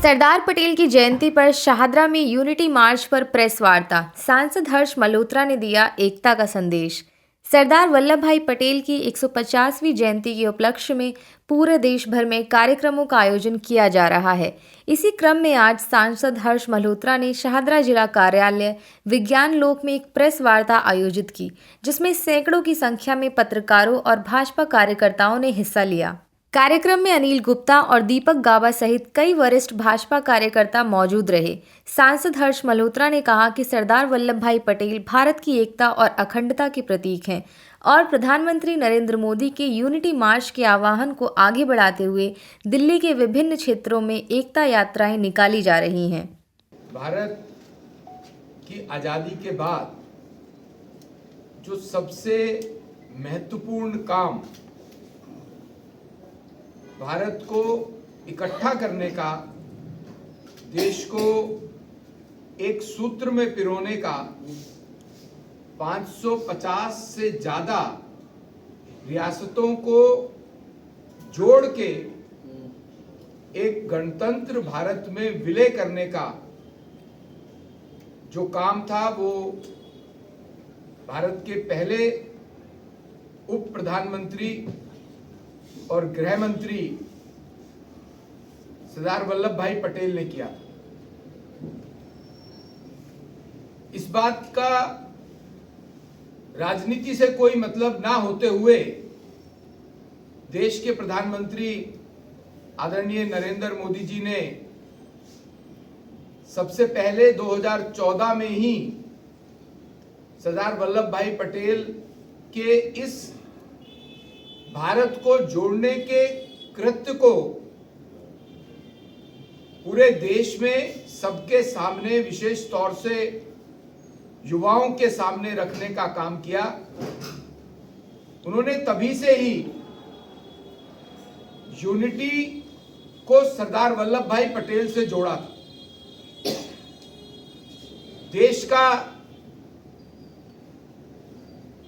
सरदार पटेल की जयंती पर शाहदरा में यूनिटी मार्च पर प्रेस वार्ता। सांसद हर्ष मल्होत्रा ने दिया एकता का संदेश। सरदार वल्लभ भाई पटेल की 150वीं जयंती के उपलक्ष्य में पूरे देश भर में कार्यक्रमों का आयोजन किया जा रहा है। इसी क्रम में आज सांसद हर्ष मल्होत्रा ने शाहदरा जिला कार्यालय विज्ञान लोक में एक प्रेस वार्ता आयोजित की, जिसमें सैकड़ों की संख्या में पत्रकारों और भाजपा कार्यकर्ताओं ने हिस्सा लिया। कार्यक्रम में अनिल गुप्ता और दीपक गाबा सहित कई वरिष्ठ भाजपा कार्यकर्ता मौजूद रहे। सांसद हर्ष मल्होत्रा ने कहा कि सरदार वल्लभ भाई पटेल भारत की एकता और अखंडता के प्रतीक हैं और प्रधानमंत्री नरेंद्र मोदी के यूनिटी मार्च के आह्वान को आगे बढ़ाते हुए दिल्ली के विभिन्न क्षेत्रों में एकता यात्राएं निकाली जा रही हैं। भारत की आज़ादी के बाद जो सबसे महत्वपूर्ण काम भारत को इकट्ठा करने का, देश को एक सूत्र में पिरोने का, 550 से ज्यादा रियासतों को जोड़ के एक गणतंत्र भारत में विलय करने का जो काम था, वो भारत के पहले उप प्रधानमंत्री और गृह मंत्री सरदार वल्लभ भाई पटेल ने किया था। इस बात का राजनीति से कोई मतलब ना होते हुए देश के प्रधानमंत्री आदरणीय नरेंद्र मोदी जी ने सबसे पहले 2014 में ही सरदार वल्लभ भाई पटेल के इस भारत को जोड़ने के कृत्य को पूरे देश में सबके सामने, विशेष तौर से युवाओं के सामने रखने का काम किया। उन्होंने तभी से ही यूनिटी को सरदार वल्लभ भाई पटेल से जोड़ा था। देश का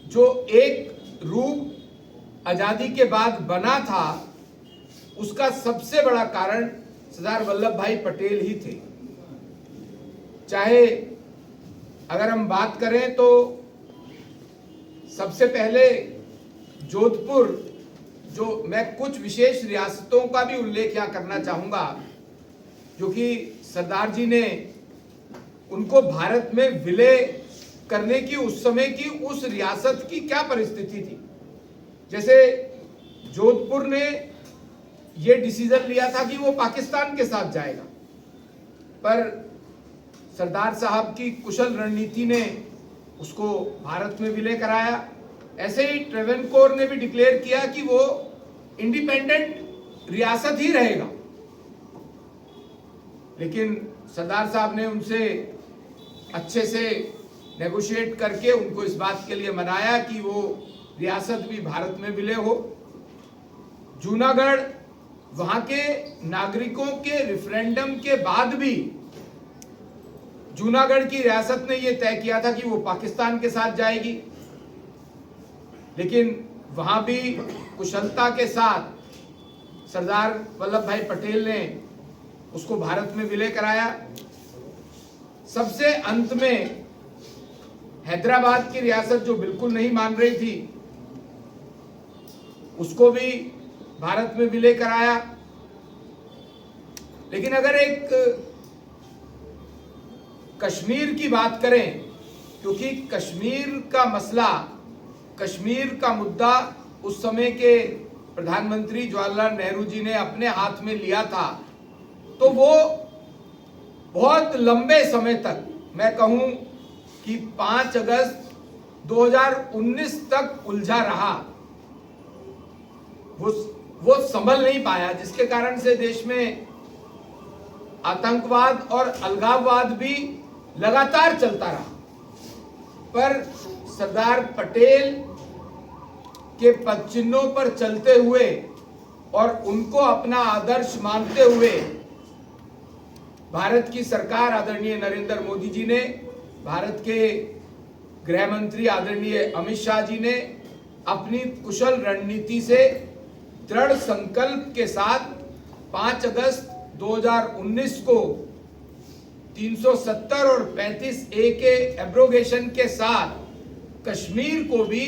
जो एक रूप आजादी के बाद बना था, उसका सबसे बड़ा कारण सरदार वल्लभ भाई पटेल ही थे। चाहे अगर हम बात करें तो सबसे पहले जोधपुर, जो मैं कुछ विशेष रियासतों का भी उल्लेख यहाँ करना चाहूंगा, जो कि सरदार जी ने उनको भारत में विलय करने की उस समय की उस रियासत की क्या परिस्थिति थी। जैसे जोधपुर ने ये डिसीजन लिया था कि वो पाकिस्तान के साथ जाएगा, पर सरदार साहब की कुशल रणनीति ने उसको भारत में विलय कराया। ऐसे ही ट्रेवेनकोर ने भी डिक्लेयर किया कि वो इंडिपेंडेंट रियासत ही रहेगा, लेकिन सरदार साहब ने उनसे अच्छे से नेगोशिएट करके उनको इस बात के लिए मनाया कि वो रियासत भी भारत में विलय हो। जूनागढ़, वहां के नागरिकों के रेफरेंडम के बाद भी जूनागढ़ की रियासत ने यह तय किया था कि वो पाकिस्तान के साथ जाएगी, लेकिन वहां भी कुशलता के साथ सरदार वल्लभ भाई पटेल ने उसको भारत में विलय कराया। सबसे अंत में हैदराबाद की रियासत, जो बिल्कुल नहीं मान रही थी, उसको भी भारत में विलय कराया। लेकिन अगर एक कश्मीर की बात करें, क्योंकि कश्मीर का मसला, कश्मीर का मुद्दा उस समय के प्रधानमंत्री जवाहरलाल नेहरू जी ने अपने हाथ में लिया था, तो वो बहुत लंबे समय तक, मैं कहूं कि 5 अगस्त 2019 तक उलझा रहा। वो संभल नहीं पाया, जिसके कारण से देश में आतंकवाद और अलगाववाद भी लगातार चलता रहा। पर सरदार पटेल के पदचिन्हों पर चलते हुए और उनको अपना आदर्श मानते हुए भारत की सरकार आदरणीय नरेंद्र मोदी जी ने, भारत के गृह मंत्री आदरणीय अमित शाह जी ने अपनी कुशल रणनीति से, दृढ़ संकल्प के साथ 5 अगस्त 2019 को 370 और 35A के एब्रोगेशन के साथ कश्मीर को भी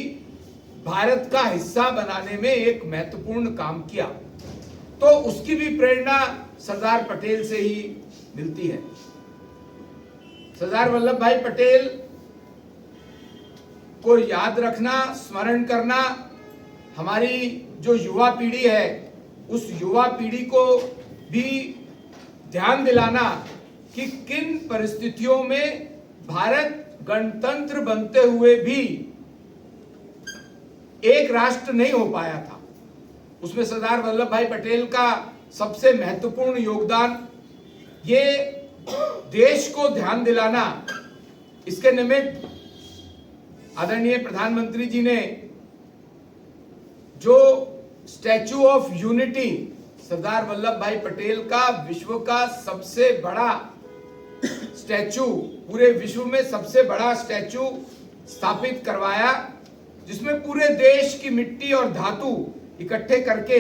भारत का हिस्सा बनाने में एक महत्वपूर्ण काम किया, तो उसकी भी प्रेरणा सरदार पटेल से ही मिलती है। सरदार वल्लभ भाई पटेल को याद रखना, स्मरण करना, हमारी जो युवा पीढ़ी है उस युवा पीढ़ी को भी ध्यान दिलाना कि किन परिस्थितियों में भारत गणतंत्र बनते हुए भी एक राष्ट्र नहीं हो पाया था। उसमें सरदार वल्लभ भाई पटेल का सबसे महत्वपूर्ण योगदान ये देश को ध्यान दिलाना। इसके निमित्त आदरणीय प्रधानमंत्री जी ने जो statue of unity, Sardar Vallabh भाई पटेल का विश्व का सबसे बड़ा स्टैचू, पूरे विश्व में सबसे बड़ा स्टैचू स्थापित करवाया, जिसमें पूरे देश की मिट्टी और धातु इकट्ठे करके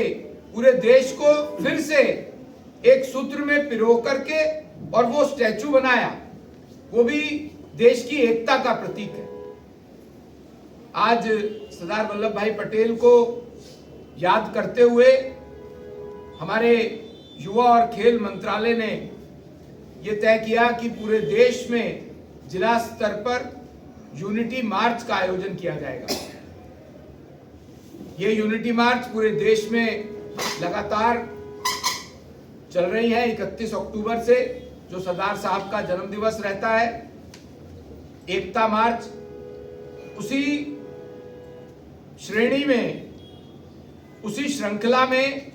पूरे देश को फिर से एक सूत्र में पिरो करके और वो स्टैचू बनाया, वो भी देश की एकता का प्रतीक है। आज सरदार वल्लभ भाई पटेल को याद करते हुए हमारे युवा और खेल मंत्रालय ने ये तय किया कि पूरे देश में जिला स्तर पर यूनिटी मार्च का आयोजन किया जाएगा। ये यूनिटी मार्च पूरे देश में लगातार चल रही है। 31 अक्टूबर से जो सरदार साहब का जन्म दिवस रहता है, एकता मार्च, उसी श्रेणी में, उसी श्रृंखला में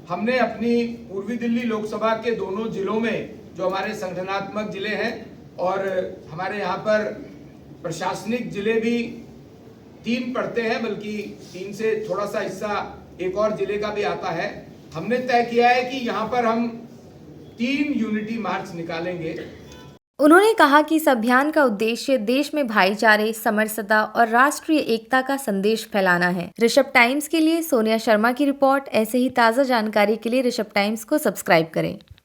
हमने अपनी पूर्वी दिल्ली लोकसभा के दोनों जिलों में, जो हमारे संगठनात्मक जिले हैं और हमारे यहाँ पर प्रशासनिक जिले भी 3 पड़ते हैं, बल्कि 3 से थोड़ा सा हिस्सा एक और जिले का भी आता है, हमने तय किया है कि यहाँ पर हम 3 यूनिटी मार्च निकालेंगे। उन्होंने कहा कि इस अभियान का उद्देश्य देश में भाईचारे, समरसता और राष्ट्रीय एकता का संदेश फैलाना है। ऋषभ टाइम्स के लिए सोनिया शर्मा की रिपोर्ट। ऐसे ही ताज़ा जानकारी के लिए ऋषभ टाइम्स को सब्सक्राइब करें।